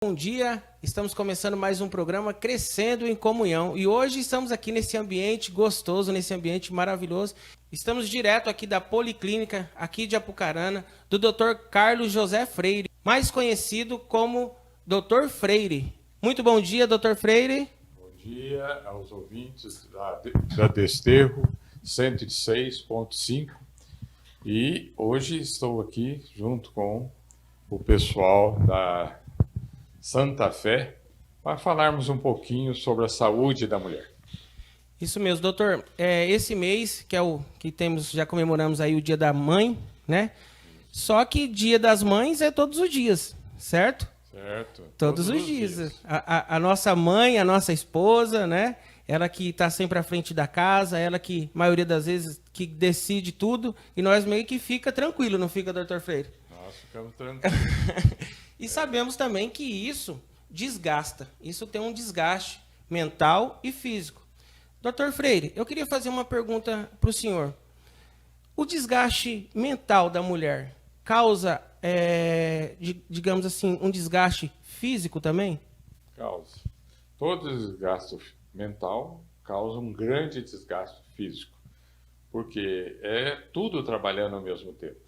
Bom dia, estamos começando mais um programa Crescendo em Comunhão e hoje estamos aqui nesse ambiente gostoso, nesse ambiente maravilhoso. Estamos direto aqui da Policlínica, aqui de Apucarana, do Dr. Carlos José Freire, mais conhecido como Dr. Freire. Muito bom dia, Dr. Freire. Bom dia aos ouvintes da Desterro 106.5 e hoje estou aqui junto com o pessoal da Santa Fé, para falarmos um pouquinho sobre a saúde da mulher. Isso mesmo, doutor. Esse mês, que é o que temos, já comemoramos aí o Dia da Mãe, né? Só que Dia das Mães é todos os dias, certo? Certo. Todos os dias. A nossa mãe, a nossa esposa, né? Ela que está sempre à frente da casa, ela que, maioria das vezes, que decide tudo, e nós meio que fica tranquilo, não fica, doutor Freire? Nós ficamos tranquilos. E sabemos também que isso desgasta. Isso tem um desgaste mental e físico. Doutor Freire, eu queria fazer uma pergunta para o senhor. O desgaste mental da mulher causa, digamos assim, um desgaste físico também? Causa. Todo desgaste mental causa um grande desgaste físico, porque é tudo trabalhando ao mesmo tempo.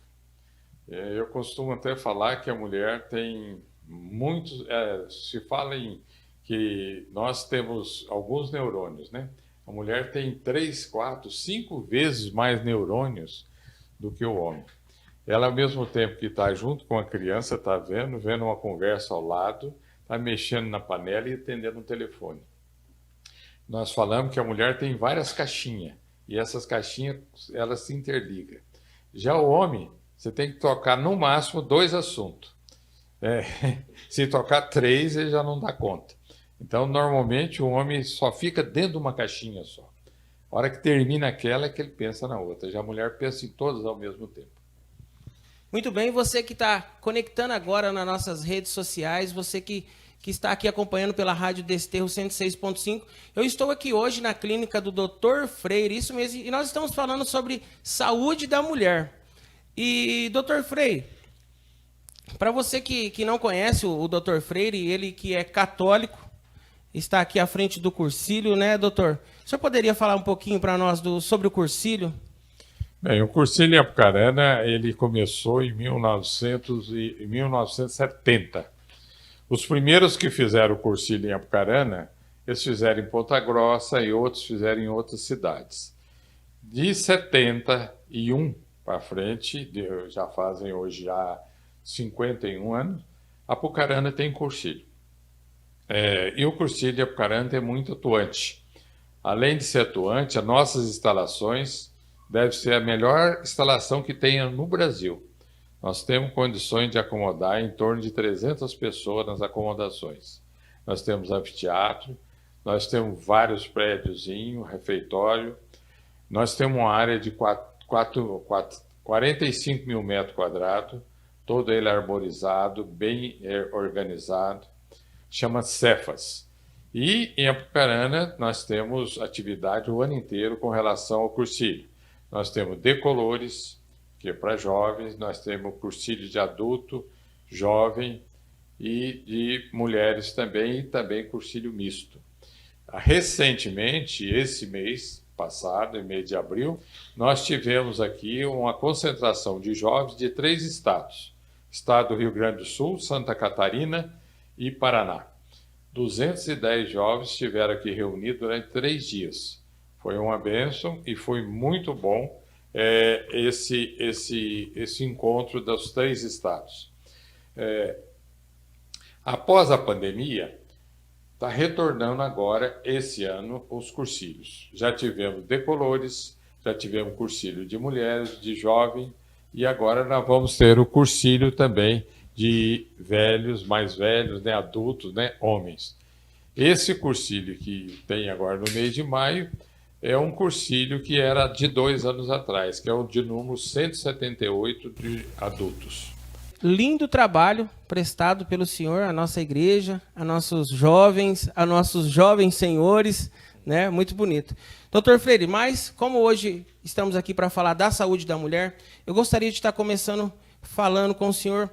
Eu costumo até falar que a mulher tem muitos... se fala em que nós temos alguns neurônios, né? A mulher tem 3, 4, 5 vezes mais neurônios do que o homem. Ela, ao mesmo tempo que está junto com a criança, está vendo uma conversa ao lado, está mexendo na panela e atendendo um telefone. Nós falamos que a mulher tem várias caixinhas, e essas caixinhas, elas se interligam. Já o homem... Você tem que tocar, no máximo, 2 assuntos. Se tocar 3, ele já não dá conta. Então, normalmente, o homem só fica dentro de uma caixinha só. A hora que termina aquela, é que ele pensa na outra. Já a mulher pensa em todas ao mesmo tempo. Muito bem, você que está conectando agora nas nossas redes sociais, você que está aqui acompanhando pela Rádio Desterro 106.5, eu estou aqui hoje na clínica do Dr. Freire, isso mesmo, e nós estamos falando sobre saúde da mulher. E, doutor Freire, para você que não conhece o doutor Freire, ele que é católico, está aqui à frente do Cursílio, né, doutor? O senhor poderia falar um pouquinho para nós sobre o Cursílio? Bem, o Cursílio em Apucarana, ele começou em 1970. Os primeiros que fizeram o Cursílio em Apucarana, eles fizeram em Ponta Grossa e outros fizeram em outras cidades. De 71 para frente, já fazem hoje já 51 anos, Apucarana tem Cursílio. E o Cursílio de Apucarana é muito atuante. Além de ser atuante, as nossas instalações devem ser a melhor instalação que tenha no Brasil. Nós temos condições de acomodar em torno de 300 pessoas nas acomodações. Nós temos anfiteatro, nós temos vários prédiozinhos, refeitório, nós temos uma área de 45 mil metros quadrados, todo ele arborizado, bem organizado, chama Cefas. E em Apucarana nós temos atividade o ano inteiro com relação ao Cursílio. Nós temos Decolores, que é para jovens, nós temos Cursílio de adulto, jovem e de mulheres também, e também Cursílio misto. Recentemente, esse mês passado, em mês de abril, nós tivemos aqui uma concentração de jovens de 3 estados. Estado do Rio Grande do Sul, Santa Catarina e Paraná. 210 jovens estiveram aqui reunidos durante 3 dias. Foi uma bênção e foi muito bom esse encontro dos 3 estados. Após a pandemia, está retornando agora, esse ano, os cursílios. Já tivemos Decolores, já tivemos Cursílio de mulheres, de jovem, e agora nós vamos ter o Cursílio também de velhos, mais velhos, né, adultos, né, homens. Esse Cursílio que tem agora no mês de maio é um Cursílio que era de 2 anos atrás, que é o de número 178 de adultos. Lindo trabalho prestado pelo senhor à nossa igreja, a nossos jovens senhores, né? Muito bonito. Doutor Freire, mas como hoje estamos aqui para falar da saúde da mulher, eu gostaria de estar começando falando com o senhor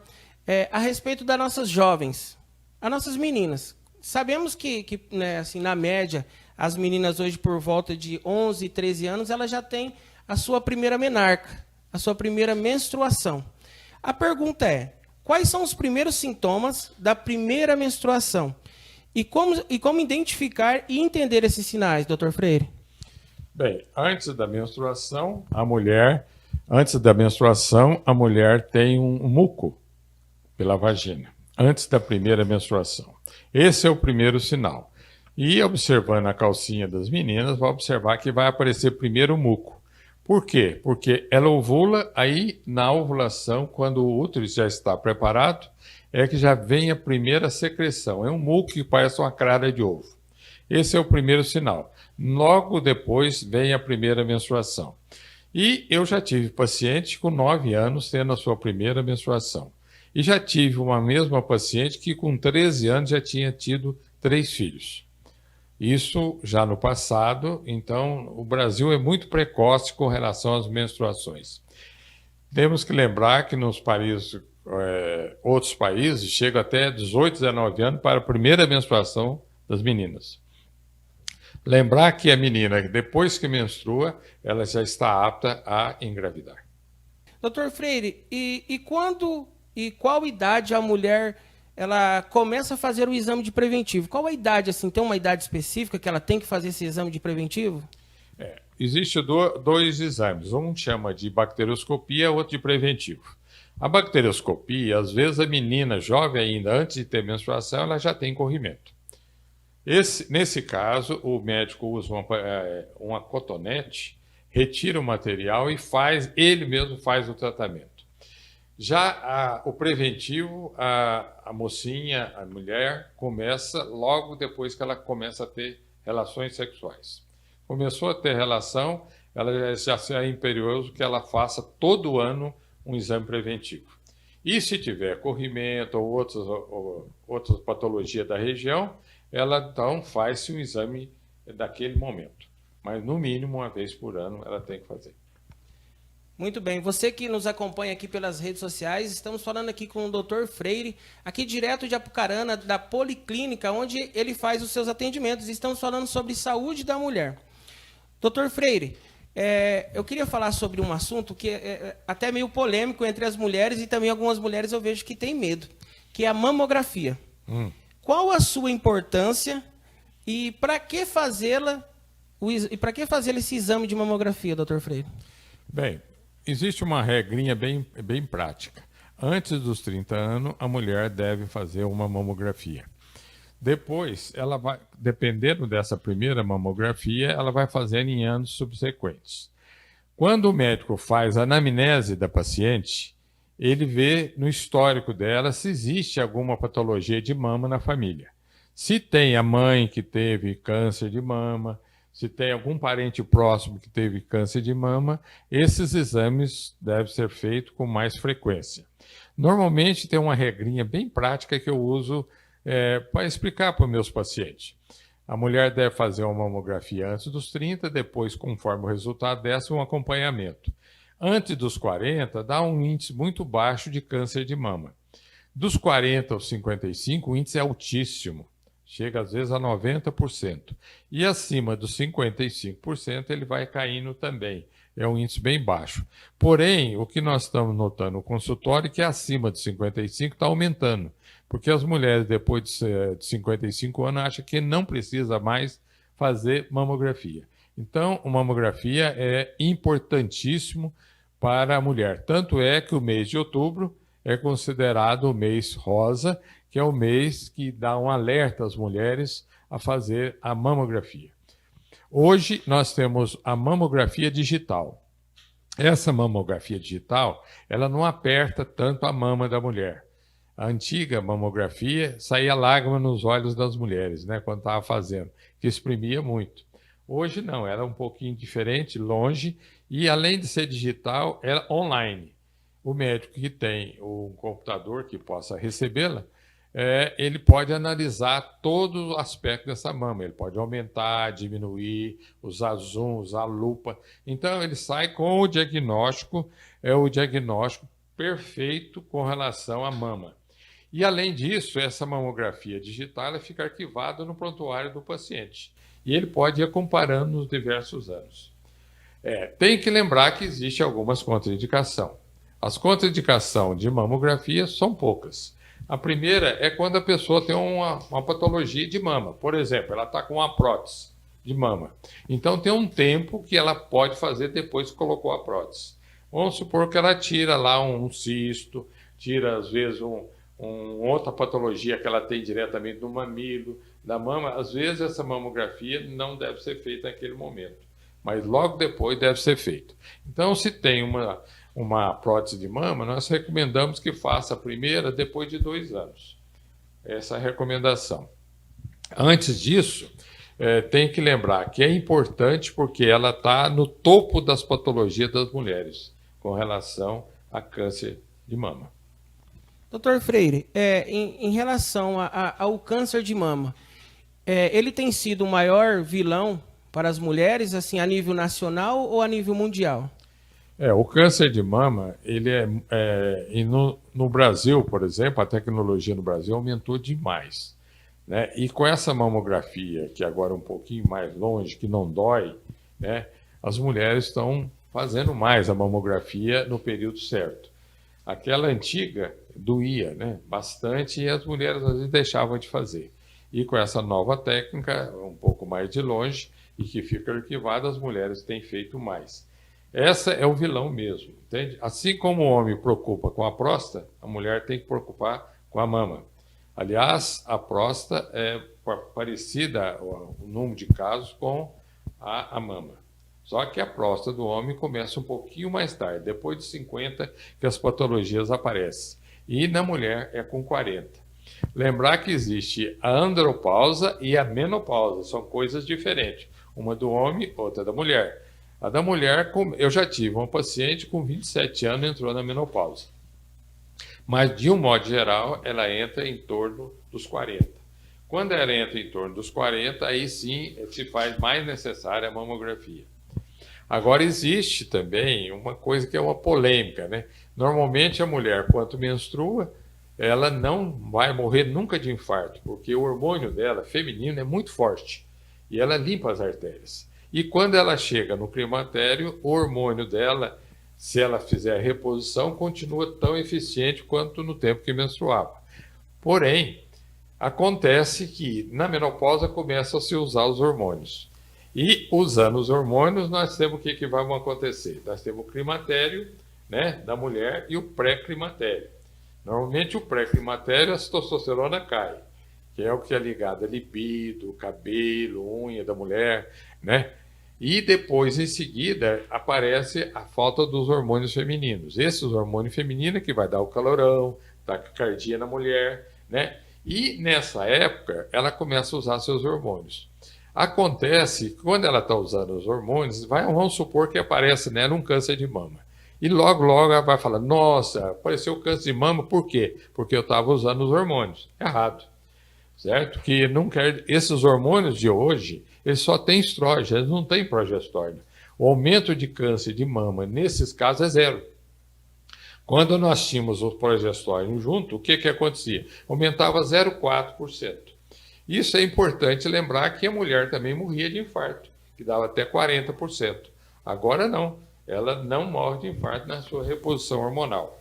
a respeito das nossas jovens. as nossas meninas. Sabemos que né, assim, na média, as meninas hoje por volta de 11, 13 anos, elas já têm a sua primeira menarca, a sua primeira menstruação. A pergunta é, quais são os primeiros sintomas da primeira menstruação? E como identificar e entender esses sinais, doutor Freire? Bem, antes da menstruação, a mulher tem um muco pela vagina, antes da primeira menstruação. Esse é o primeiro sinal. E observando a calcinha das meninas, vai observar que vai aparecer primeiro o muco. Por quê? Porque ela ovula, aí na ovulação, quando o útero já está preparado, é que já vem a primeira secreção. É um muco que parece uma clara de ovo. Esse é o primeiro sinal. Logo depois vem a primeira menstruação. E eu já tive paciente com 9 anos tendo a sua primeira menstruação. E já tive uma mesma paciente que com 13 anos já tinha tido 3 filhos. Isso já no passado, então o Brasil é muito precoce com relação às menstruações. Temos que lembrar que nos países, outros países chega até 18, 19 anos para a primeira menstruação das meninas. Lembrar que a menina, depois que menstrua, ela já está apta a engravidar. Doutor Freire, e quando e qual idade a mulher ela começa a fazer o exame de preventivo? Qual a idade, assim, tem uma idade específica que ela tem que fazer esse exame de preventivo? Existem dois exames, um chama de bacterioscopia, outro de preventivo. A bacterioscopia, às vezes a menina jovem ainda, antes de ter menstruação, ela já tem corrimento. Nesse caso, o médico usa uma cotonete, retira o material e ele mesmo faz o tratamento. Já o preventivo, a mocinha, a mulher, começa logo depois que ela começa a ter relações sexuais. Começou a ter relação, ela já é imperioso que ela faça todo ano um exame preventivo. E se tiver corrimento ou outras patologias da região, ela então faz-se um exame daquele momento. Mas no mínimo uma vez por ano ela tem que fazer. Muito bem, você que nos acompanha aqui pelas redes sociais, estamos falando aqui com o Dr. Freire, aqui direto de Apucarana, da Policlínica, onde ele faz os seus atendimentos. Estamos falando sobre saúde da mulher. Dr. Freire, eu queria falar sobre um assunto que é até meio polêmico entre as mulheres e também algumas mulheres eu vejo que têm medo, que é a mamografia. Qual a sua importância e para que fazê-la esse exame de mamografia, Dr. Freire? Bem, existe uma regrinha bem prática. Antes dos 30 anos, a mulher deve fazer uma mamografia. Depois, ela vai, dependendo dessa primeira mamografia, ela vai fazendo em anos subsequentes. Quando o médico faz a anamnese da paciente, ele vê no histórico dela se existe alguma patologia de mama na família. Se tem a mãe que teve câncer de mama, se tem algum parente próximo que teve câncer de mama, esses exames devem ser feitos com mais frequência. Normalmente tem uma regrinha bem prática que eu uso para explicar para os meus pacientes. A mulher deve fazer uma mamografia antes dos 30, depois, conforme o resultado dessa, um acompanhamento. Antes dos 40, dá um índice muito baixo de câncer de mama. Dos 40 aos 55, o índice é altíssimo. Chega às vezes a 90%. E acima dos 55%, ele vai caindo também. É um índice bem baixo. Porém, o que nós estamos notando no consultório é que acima de 55 está aumentando. Porque as mulheres, depois de 55 anos, acham que não precisa mais fazer mamografia. Então, a mamografia é importantíssimo para a mulher. Tanto é que o mês de outubro é considerado o mês rosa, que é o mês que dá um alerta às mulheres a fazer a mamografia. Hoje nós temos a mamografia digital. Essa mamografia digital, ela não aperta tanto a mama da mulher. A antiga mamografia saía lágrima nos olhos das mulheres, né, quando estava fazendo, que exprimia muito. Hoje não, ela é um pouquinho diferente, longe, e além de ser digital, ela é online. O médico que tem um computador que possa recebê-la, ele pode analisar todo o aspecto dessa mama. Ele pode aumentar, diminuir, usar zoom, usar lupa. Então, ele sai com o diagnóstico perfeito com relação à mama. E, além disso, essa mamografia digital ela fica arquivada no prontuário do paciente. E ele pode ir comparando nos diversos anos. Tem que lembrar que existe algumas contraindicações. As contraindicações de mamografia são poucas. A primeira é quando a pessoa tem uma patologia de mama. Por exemplo, ela está com uma prótese de mama. Então, tem um tempo que ela pode fazer depois que colocou a prótese. Vamos supor que ela tira lá um cisto, tira, às vezes, outra patologia que ela tem diretamente do mamilo, da mama. Às vezes, essa mamografia não deve ser feita naquele momento, mas logo depois deve ser feito. Então, se tem uma prótese de mama, nós recomendamos que faça a primeira depois de 2 anos. Essa é a recomendação. Antes disso, tem que lembrar que é importante porque ela está no topo das patologias das mulheres com relação a câncer de mama. Doutor Freire, em relação ao câncer de mama, ele tem sido o maior vilão para as mulheres, assim, a nível nacional ou a nível mundial? O câncer de mama, ele no Brasil, por exemplo, a tecnologia no Brasil aumentou demais, né? E com essa mamografia, que agora é um pouquinho mais longe, que não dói, né? As mulheres estão fazendo mais a mamografia no período certo. Aquela antiga doía, né, bastante, e as mulheres às vezes deixavam de fazer. E com essa nova técnica, um pouco mais de longe, e que fica arquivada, as mulheres têm feito mais. Essa é o vilão mesmo, entende? Assim como o homem preocupa com a próstata, a mulher tem que preocupar com a mama. Aliás, a próstata é parecida, o número de casos, com a mama. Só que a próstata do homem começa um pouquinho mais tarde, depois de 50, que as patologias aparecem. E na mulher é com 40. Lembrar que existe a andropausa e a menopausa, são coisas diferentes. Uma do homem, outra da mulher. A da mulher, eu já tive uma paciente com 27 anos entrou na menopausa. Mas, de um modo geral, ela entra em torno dos 40. Quando ela entra em torno dos 40, aí sim se faz mais necessária a mamografia. Agora, existe também uma coisa que é uma polêmica, né? Normalmente, a mulher, quando menstrua, ela não vai morrer nunca de infarto, porque o hormônio dela, feminino, é muito forte. E ela limpa as artérias. E quando ela chega no climatério, o hormônio dela, se ela fizer a reposição, continua tão eficiente quanto no tempo que menstruava. Porém, acontece que na menopausa começa a se usar os hormônios. E usando os hormônios, nós temos o que vai acontecer? Nós temos o climatério, né, da mulher e o pré-climatério. Normalmente o pré-climatério, a testosterona cai, que é o que é ligado a libido, cabelo, unha da mulher, né? E depois, em seguida, aparece a falta dos hormônios femininos. Esses hormônios femininos que vai dar o calorão, taquicardia na mulher, né? E nessa época, ela começa a usar seus hormônios. Acontece que quando ela está usando os hormônios, vamos supor que aparece nela um câncer de mama. E logo, logo ela vai falar, nossa, apareceu câncer de mama, por quê? Porque eu estava usando os hormônios. Errado. Certo? Que não quer. Esses hormônios de hoje, eles só têm estrógeno, eles não têm progesterona. O aumento de câncer de mama, nesses casos, é 0. Quando nós tínhamos o progesterona junto, o que acontecia? Aumentava 0,4%. Isso é importante lembrar que a mulher também morria de infarto, que dava até 40%. Agora não, ela não morre de infarto na sua reposição hormonal.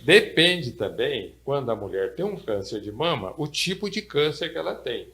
Depende também, quando a mulher tem um câncer de mama, o tipo de câncer que ela tem.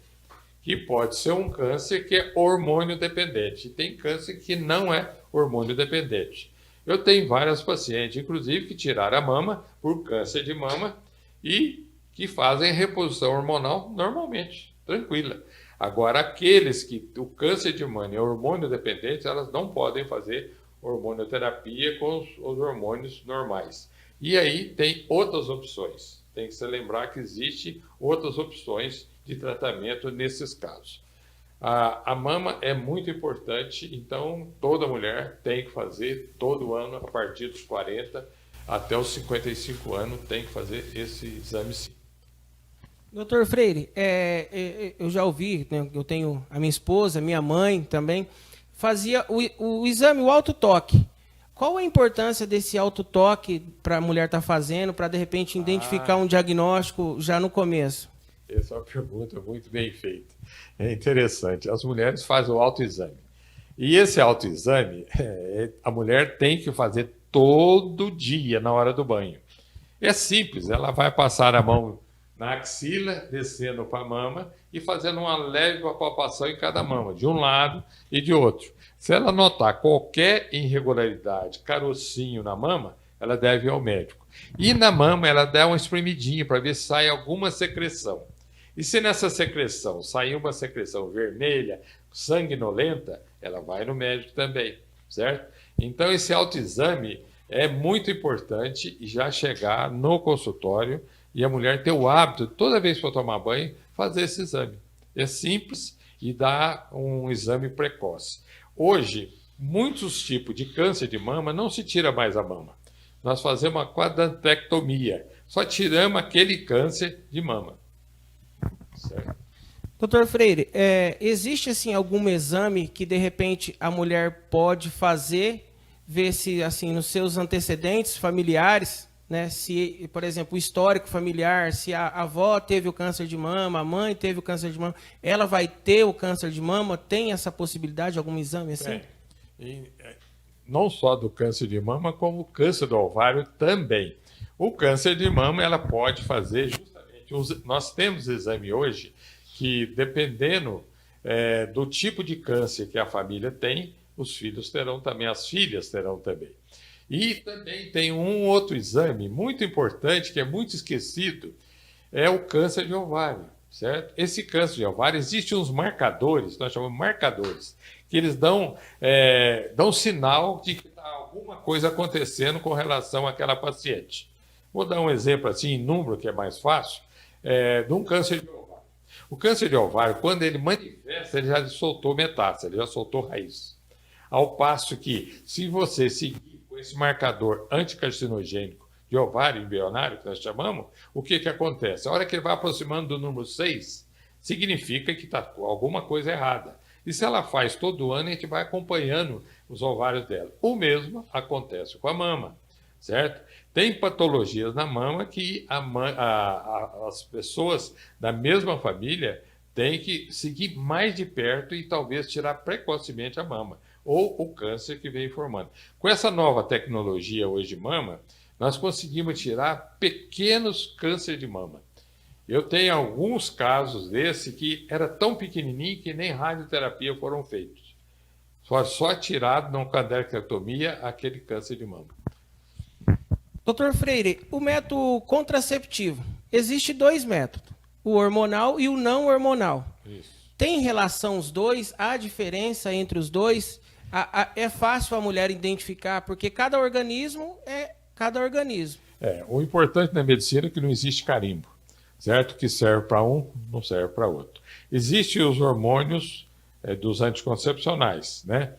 Que pode ser um câncer que é hormônio dependente. E tem câncer que não é hormônio dependente. Eu tenho várias pacientes, inclusive, que tiraram a mama por câncer de mama e que fazem reposição hormonal normalmente, tranquila. Agora, aqueles que o câncer de mama é hormônio dependente, elas não podem fazer hormonioterapia com os hormônios normais. E aí tem outras opções. Tem que se lembrar que existem outras opções de tratamento nesses casos. A mama é muito importante, então toda mulher tem que fazer todo ano, a partir dos 40 até os 55 anos, tem que fazer esse exame sim. Doutor Freire, eu já ouvi, né, eu tenho a minha esposa, minha mãe também, fazia o exame, o autotoque. Qual a importância desse autotoque para a mulher estar fazendo, para de repente identificar um diagnóstico já no começo? Essa é uma pergunta muito bem feita. É interessante. As mulheres fazem o autoexame. E esse autoexame, a mulher tem que fazer todo dia na hora do banho. É simples, ela vai passar a mão na axila, descendo para a mama e fazendo uma leve palpação em cada mama, de um lado e de outro. Se ela notar qualquer irregularidade, carocinho na mama, ela deve ir ao médico. E na mama ela dá uma espremidinha para ver se sai alguma secreção. E se nessa secreção sair uma secreção vermelha, sanguinolenta, ela vai no médico também, certo? Então esse autoexame é muito importante já chegar no consultório e a mulher ter o hábito, toda vez que for tomar banho, fazer esse exame. É simples e dá um exame precoce. Hoje, muitos tipos de câncer de mama não se tira mais a mama. Nós fazemos uma quadrantectomia, só tiramos aquele câncer de mama. Certo? Doutor Freire, existe assim algum exame que de repente a mulher pode fazer, ver se assim nos seus antecedentes familiares, né, se, por exemplo, o histórico familiar, se a avó teve o câncer de mama, a mãe teve o câncer de mama, ela vai ter o câncer de mama? Tem essa possibilidade, algum exame assim? Não só do câncer de mama, como o câncer do ovário também. O câncer de mama ela pode fazer justamente. Nós temos exame hoje que, dependendo do tipo de câncer que a família tem, os filhos terão também, as filhas terão também. E também tem um outro exame muito importante, que é muito esquecido, é o câncer de ovário, certo? Esse câncer de ovário, existem uns marcadores, nós chamamos marcadores, que eles dão sinal de que está alguma coisa acontecendo com relação àquela paciente. Vou dar um exemplo assim, em número, que é mais fácil, de um câncer de ovário. O câncer de ovário, quando ele manifesta, ele já soltou metástase, ele já soltou raiz. Ao passo que, se você seguir com esse marcador anticarcinogênico de ovário embrionário, que nós chamamos, o que acontece? A hora que ele vai aproximando do número 6, significa que está alguma coisa errada. E se ela faz todo ano, a gente vai acompanhando os ovários dela. O mesmo acontece com a mama, certo? Tem patologias na mama que as pessoas da mesma família têm que seguir mais de perto e talvez tirar precocemente a mama, ou o câncer que vem formando. Com essa nova tecnologia hoje de mama, nós conseguimos tirar pequenos cânceres de mama. Eu tenho alguns casos desse que era tão pequenininho que nem radioterapia foram feitos. Só tirado na quadrilectomia aquele câncer de mama. Doutor Freire, o método contraceptivo, existe 2 métodos, o hormonal e o não hormonal. Isso. Tem relação os dois? Há diferença entre os dois? É fácil a mulher identificar, porque cada organismo é cada organismo. O importante na medicina é que não existe carimbo, certo? Que serve para um, não serve para outro. Existem os hormônios dos anticoncepcionais, né?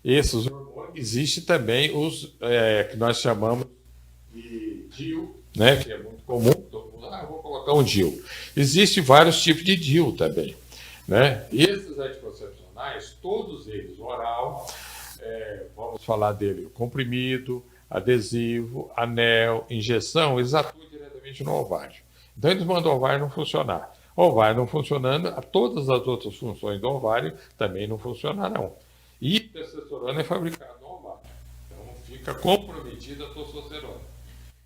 Esses hormônios, existe também os que nós chamamos de DIU, né? Que é muito comum. Todo mundo, vou colocar um DIU. Existem vários tipos de DIU também, né? E esses anticoncepcionais, todos eles, oral, vamos falar dele, comprimido, adesivo, anel, injeção, eles atuam diretamente no ovário. Então eles mandam o ovário não funcionar. O ovário não funcionando, todas as outras funções do ovário também não funcionarão. E testosterona é fabricada no ovário. Então fica comprometida a testosterona.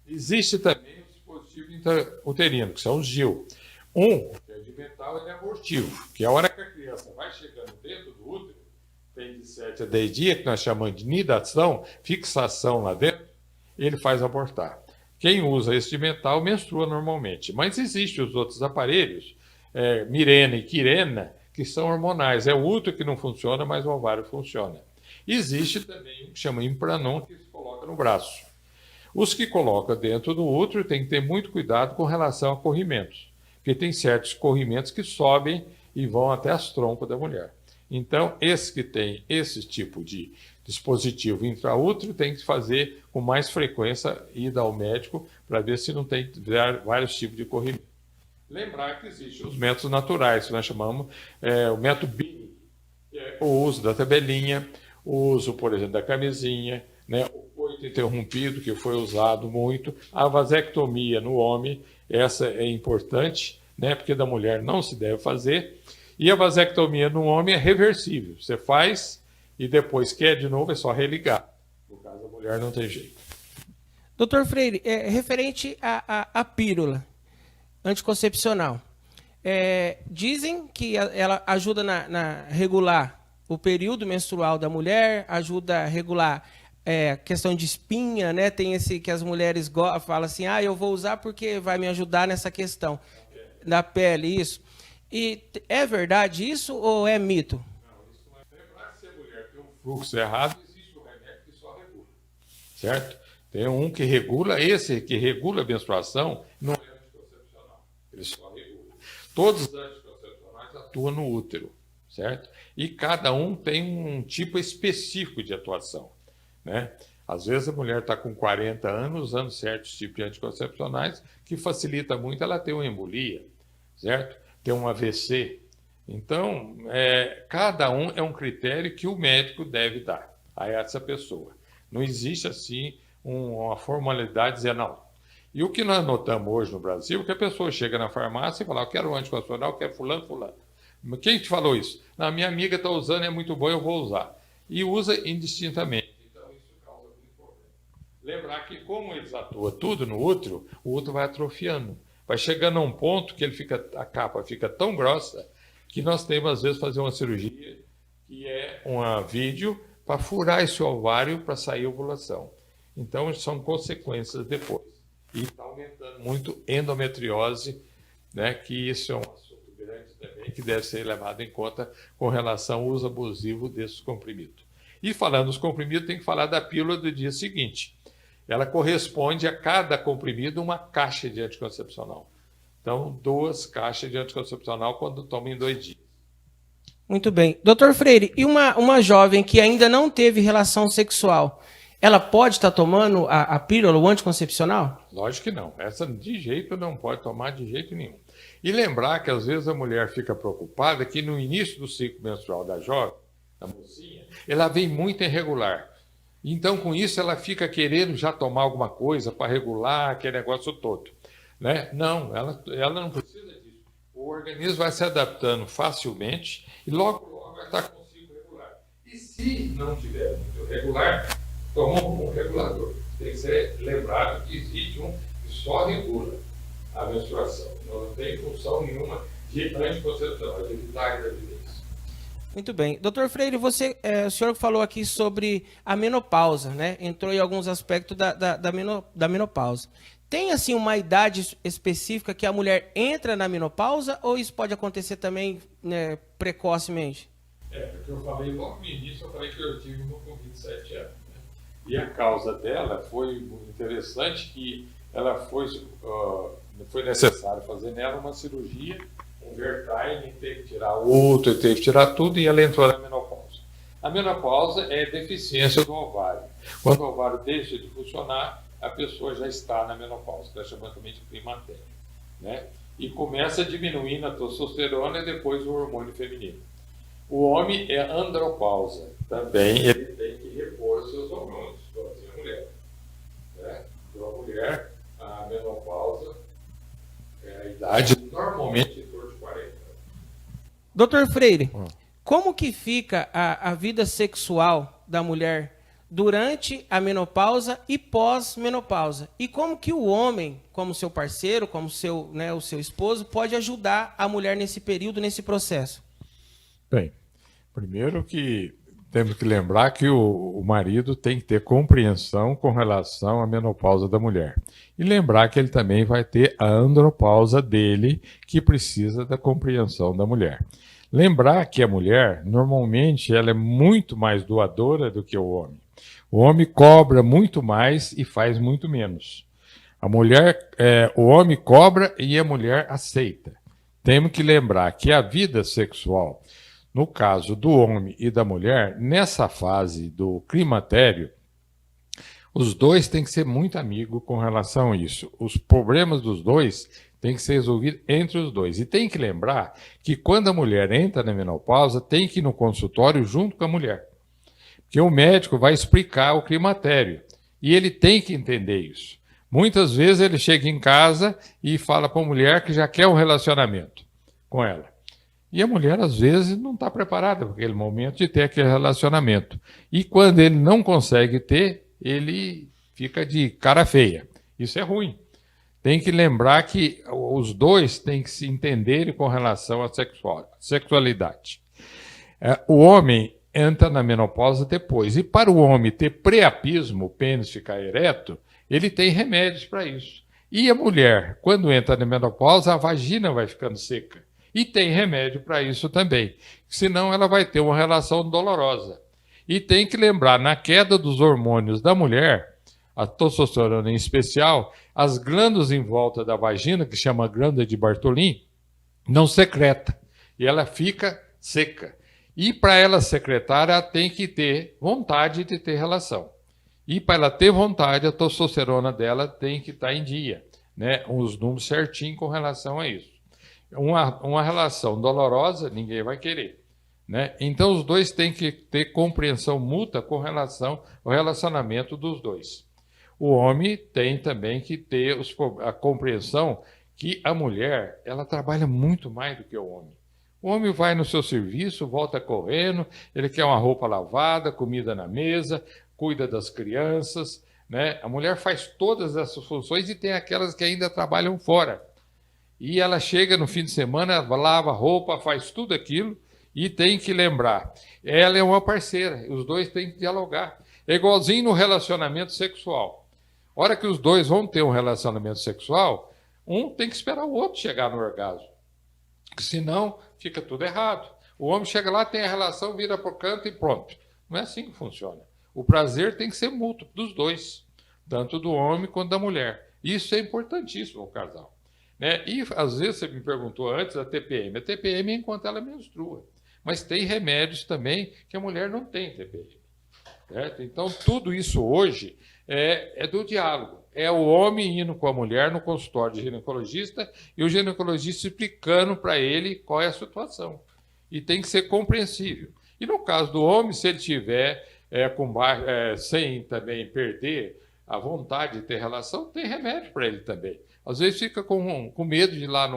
Existe também o dispositivo intrauterino, que são os DIU. Que é de metal, ele é abortivo, que a hora que a criança vai chegando dentro do útero, tem de 7 a 10 dias, que nós chamamos de nidação, fixação lá dentro, ele faz abortar. Quem usa esse de metal menstrua normalmente. Mas existem os outros aparelhos, Mirena e Quirena, que são hormonais. É o útero que não funciona, mas o ovário funciona. Existe também o que chama Implanon, que se coloca no braço. Os que colocam dentro do útero tem que ter muito cuidado com relação a corrimentos, porque tem certos corrimentos que sobem e vão até as trompas da mulher. Então, esse que tem esse tipo de dispositivo intraútero tem que fazer com mais frequência ir ao médico para ver se não tem vários tipos de corrimento. Lembrar que existem os métodos naturais, que nós chamamos o método Binning, que é o uso da tabelinha, o uso, por exemplo, da camisinha, né? O coito interrompido, que foi usado muito, a vasectomia no homem, essa é importante, né? Porque da mulher não se deve fazer, e a vasectomia no homem é reversível, você faz e depois quer de novo, é só religar. No caso da mulher não tem jeito. Doutor Freire, referente à pílula anticoncepcional, dizem que ela ajuda na regular o período menstrual da mulher, ajuda a regular questão de espinha, né? Tem esse que as mulheres falam assim, eu vou usar porque vai me ajudar nessa questão da pele, isso. E é verdade isso ou é mito? Não, isso não é. Lembrar que se a mulher tem um fluxo errado, existe um remédio que só regula, certo? Tem um que regula, esse que regula a menstruação não é anticoncepcional, ele só regula. Todos os anticoncepcionais atuam no útero, certo? E cada um tem um tipo específico de atuação, né? Às vezes a mulher está com 40 anos usando certos tipos de anticoncepcionais que facilita muito ela ter uma embolia, certo? Ter um AVC. Então, cada um é um critério que o médico deve dar a essa pessoa. Não existe assim uma formalidade dizer não. E o que nós notamos hoje no Brasil é que a pessoa chega na farmácia e fala, eu quero um anticoncepcional, eu quero fulano. Quem te falou isso? Não, minha amiga está usando, é muito bom, eu vou usar. E usa indistintamente. Então isso causa muito problema. Lembrar que como eles atuam tudo no útero, o útero vai atrofiando. Vai chegando a um ponto que a capa fica tão grossa que nós temos às vezes fazer uma cirurgia que é um vídeo para furar esse ovário para sair a ovulação. Então, são consequências depois. E está aumentando muito endometriose, né, que isso é um assunto grande também, que deve ser levado em conta com relação ao uso abusivo desses comprimidos. E falando dos comprimidos, tem que falar da pílula do dia seguinte. Ela corresponde a cada comprimido uma caixa de anticoncepcional. Então, 2 caixas de anticoncepcional quando toma em 2 dias. Muito bem. Doutor Freire, e uma jovem que ainda não teve relação sexual, ela pode estar tomando a pílula, o anticoncepcional? Lógico que não. Essa de jeito não pode tomar de jeito nenhum. E lembrar que às vezes a mulher fica preocupada que no início do ciclo menstrual da jovem, da mocinha, ela vem muito irregular. Então, com isso, ela fica querendo já tomar alguma coisa para regular aquele negócio todo, né? Não, ela não precisa disso. O organismo vai se adaptando facilmente e logo vai estar com o ciclo regular. E se não tiver muito regular, toma um regulador. Tem que ser lembrado que existe um que só regula a menstruação. Não tem função nenhuma de anticoncepcional, de evitar a gravidez. Muito bem. Doutor Freire, o senhor falou aqui sobre a menopausa, né? Entrou em alguns aspectos da menopausa. Tem, assim, uma idade específica que a mulher entra na menopausa ou isso pode acontecer também, né, precocemente? Porque eu falei logo no início, eu falei que eu tive uma com 27 anos. Né? E a causa dela foi interessante que ela foi necessário fazer nela uma cirurgia, um Vertine, teve que tirar outro, teve que tirar tudo e ela entrou na menopausa. A menopausa é deficiência do ovário. Quando o ovário deixa de funcionar, a pessoa já está na menopausa, que é chamada também de climatério, né? E começa diminuindo a testosterona e depois o hormônio feminino. O homem é andropausa, também ele tem que repor seus hormônios, igualzinho a mulher, né? Então a mulher, a menopausa é a idade normalmente em torno de 40. Doutor Freire, como que fica a vida sexual da mulher durante a menopausa e pós-menopausa? E como que o homem, como seu parceiro, como o seu esposo, pode ajudar a mulher nesse período, nesse processo? Bem, primeiro que temos que lembrar que o marido tem que ter compreensão com relação à menopausa da mulher. E lembrar que ele também vai ter a andropausa dele, que precisa da compreensão da mulher. Lembrar que a mulher, normalmente, ela é muito mais doadora do que o homem. O homem cobra muito mais e faz muito menos. O homem cobra e a mulher aceita. Temos que lembrar que a vida sexual, no caso do homem e da mulher, nessa fase do climatério, os dois têm que ser muito amigos com relação a isso. Os problemas dos dois têm que ser resolvidos entre os dois. E tem que lembrar que quando a mulher entra na menopausa, tem que ir no consultório junto com a mulher. que o médico vai explicar o climatério. E ele tem que entender isso. Muitas vezes ele chega em casa e fala para a mulher que já quer um relacionamento com ela. E a mulher, às vezes, não está preparada para aquele momento de ter aquele relacionamento. E quando ele não consegue ter, ele fica de cara feia. Isso é ruim. Tem que lembrar que os dois têm que se entenderem com relação à sexualidade. O homem entra na menopausa depois. E para o homem ter priapismo, o pênis ficar ereto, ele tem remédios para isso. E a mulher, quando entra na menopausa, a vagina vai ficando seca. E tem remédio para isso também. Senão ela vai ter uma relação dolorosa. E tem que lembrar, na queda dos hormônios da mulher, a testosterona em especial, as glândulas em volta da vagina, que chama glândula de Bartolin, não secreta. E ela fica seca. E para ela secretar, ela tem que ter vontade de ter relação. E para ela ter vontade, a testosterona dela tem que estar em dia, né? Os números certinhos com relação a isso. Uma relação dolorosa, ninguém vai querer, né? Então, os dois têm que ter compreensão mútua com relação ao relacionamento dos dois. O homem tem também que ter a compreensão que a mulher, ela trabalha muito mais do que o homem. O homem vai no seu serviço, volta correndo, ele quer uma roupa lavada, comida na mesa, cuida das crianças, né? A mulher faz todas essas funções e tem aquelas que ainda trabalham fora. E ela chega no fim de semana, lava roupa, faz tudo aquilo e tem que lembrar. Ela é uma parceira, os dois têm que dialogar. É igualzinho no relacionamento sexual. A hora que os dois vão ter um relacionamento sexual, um tem que esperar o outro chegar no orgasmo. Senão, fica tudo errado. O homem chega lá, tem a relação, vira para o canto e pronto. Não é assim que funciona. O prazer tem que ser mútuo dos dois, tanto do homem quanto da mulher. Isso é importantíssimo ao casal. Né? E, às vezes, você me perguntou antes da TPM. A TPM é enquanto ela menstrua. Mas tem remédios também que a mulher não tem TPM. Certo? Então, tudo isso hoje é do diálogo. É o homem indo com a mulher no consultório de ginecologista e o ginecologista explicando para ele qual é a situação. E tem que ser compreensível. E no caso do homem, se ele tiver sem também perder a vontade de ter relação, tem remédio para ele também. Às vezes fica com medo de ir lá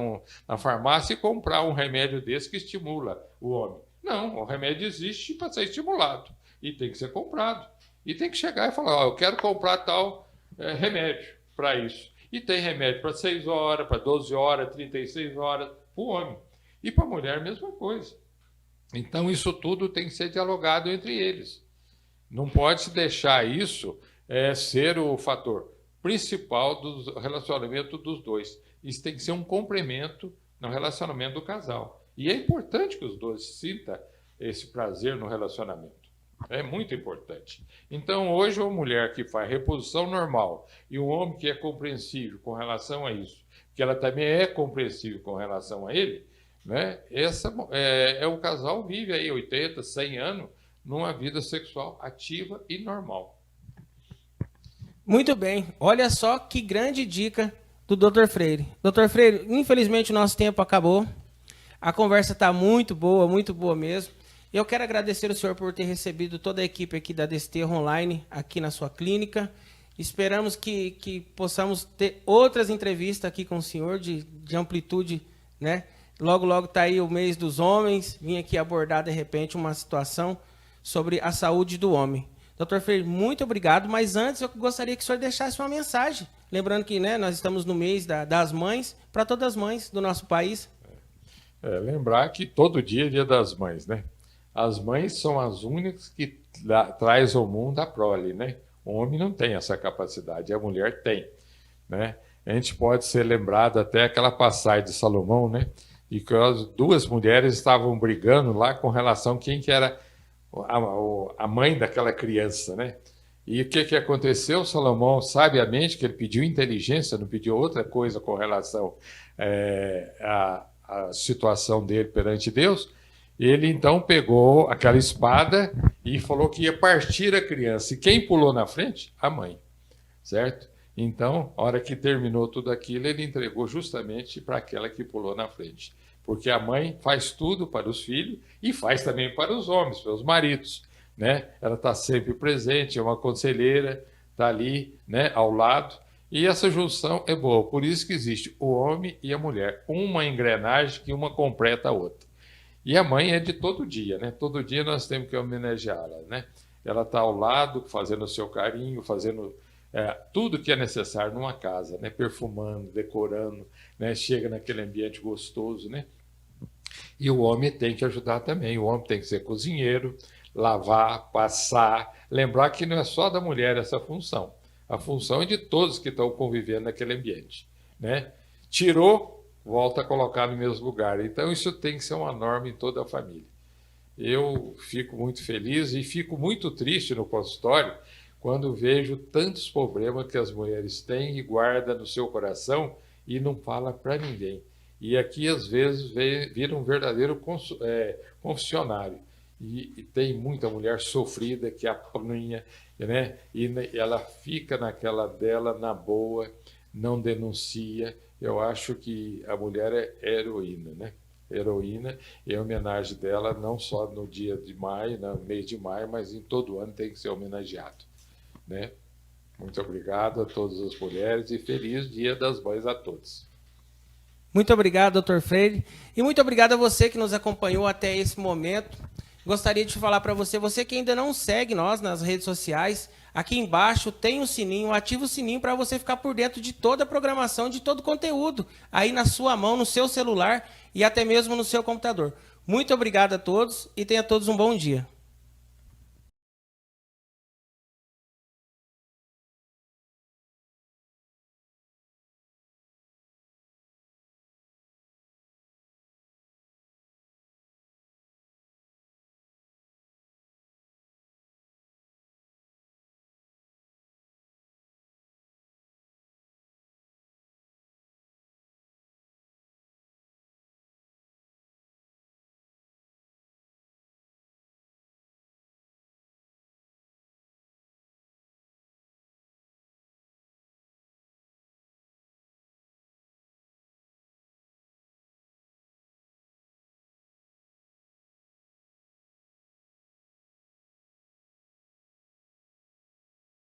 na farmácia e comprar um remédio desse que estimula o homem. Não, o remédio existe para ser estimulado e tem que ser comprado. E tem que chegar e falar, eu quero comprar tal remédio para isso. E tem remédio para 6 horas, para 12 horas, 36 horas, para o homem. E para a mulher, a mesma coisa. Então, isso tudo tem que ser dialogado entre eles. Não pode se deixar isso ser o fator principal do relacionamento dos dois. Isso tem que ser um complemento no relacionamento do casal. E é importante que os dois sintam esse prazer no relacionamento. É muito importante. Então, hoje, uma mulher que faz reposição normal e um homem que é compreensível com relação a isso, que ela também é compreensível com relação a ele, né? O casal vive aí 80, 100 anos numa vida sexual ativa e normal. Muito bem. Olha só que grande dica do Dr. Freire. Dr. Freire, infelizmente o nosso tempo acabou. A conversa está muito boa mesmo. Eu quero agradecer o senhor por ter recebido toda a equipe aqui da Desterro Online aqui na sua clínica. Esperamos que possamos ter outras entrevistas aqui com o senhor de amplitude, né? Logo está aí o mês dos homens. Vim aqui abordar, de repente, uma situação sobre a saúde do homem. Dr. Freire, muito obrigado, mas antes eu gostaria que o senhor deixasse uma mensagem. Lembrando que, né, nós estamos no mês das mães, para todas as mães do nosso país. Lembrar que todo dia é dia das mães, né? As mães são as únicas que traz ao mundo a prole, né? O homem não tem essa capacidade, a mulher tem, né? A gente pode ser lembrado até aquela passagem de Salomão, né? E que as duas mulheres estavam brigando lá com relação a quem que era a mãe daquela criança, né? E o que aconteceu? Salomão, sabiamente, que ele pediu inteligência, não pediu outra coisa com relação à situação dele perante Deus, ele então pegou aquela espada e falou que ia partir a criança. E quem pulou na frente? A mãe, certo? Então, a hora que terminou tudo aquilo, ele entregou justamente para aquela que pulou na frente. Porque a mãe faz tudo para os filhos e faz também para os homens, para os maridos. né? Ela está sempre presente, é uma conselheira, está ali, né, ao lado. E essa junção é boa, por isso que existe o homem e a mulher, uma engrenagem que uma completa a outra. E a mãe é de todo dia, né? Todo dia nós temos que homenageá-la, né? Ela está ao lado, fazendo o seu carinho, fazendo tudo que é necessário numa casa, né? Perfumando, decorando, né? Chega naquele ambiente gostoso, né? E o homem tem que ajudar também. O homem tem que ser cozinheiro, lavar, passar. Lembrar que não é só da mulher essa função. A função é de todos que estão convivendo naquele ambiente, né? Tirou, volta a colocar no mesmo lugar. Então, isso tem que ser uma norma em toda a família. Eu fico muito feliz e fico muito triste no consultório quando vejo tantos problemas que as mulheres têm e guardam no seu coração e não fala para ninguém. E aqui, às vezes, vira um verdadeiro confessionário. E tem muita mulher sofrida que apanha, né? E ela fica naquela dela, na boa, não denuncia. Eu acho que a mulher é heroína, né? Heroína, e a homenagem dela não só no dia de maio, no mês de maio, mas em todo ano tem que ser homenageado, né? Muito obrigado a todas as mulheres e feliz Dia das Mães a todos. Muito obrigado, doutor Freire. E muito obrigado a você que nos acompanhou até esse momento. Gostaria de falar para você, você que ainda não segue nós nas redes sociais, aqui embaixo tem um sininho, ativa o sininho para você ficar por dentro de toda a programação, de todo o conteúdo, aí na sua mão, no seu celular e até mesmo no seu computador. Muito obrigado a todos e tenha todos um bom dia.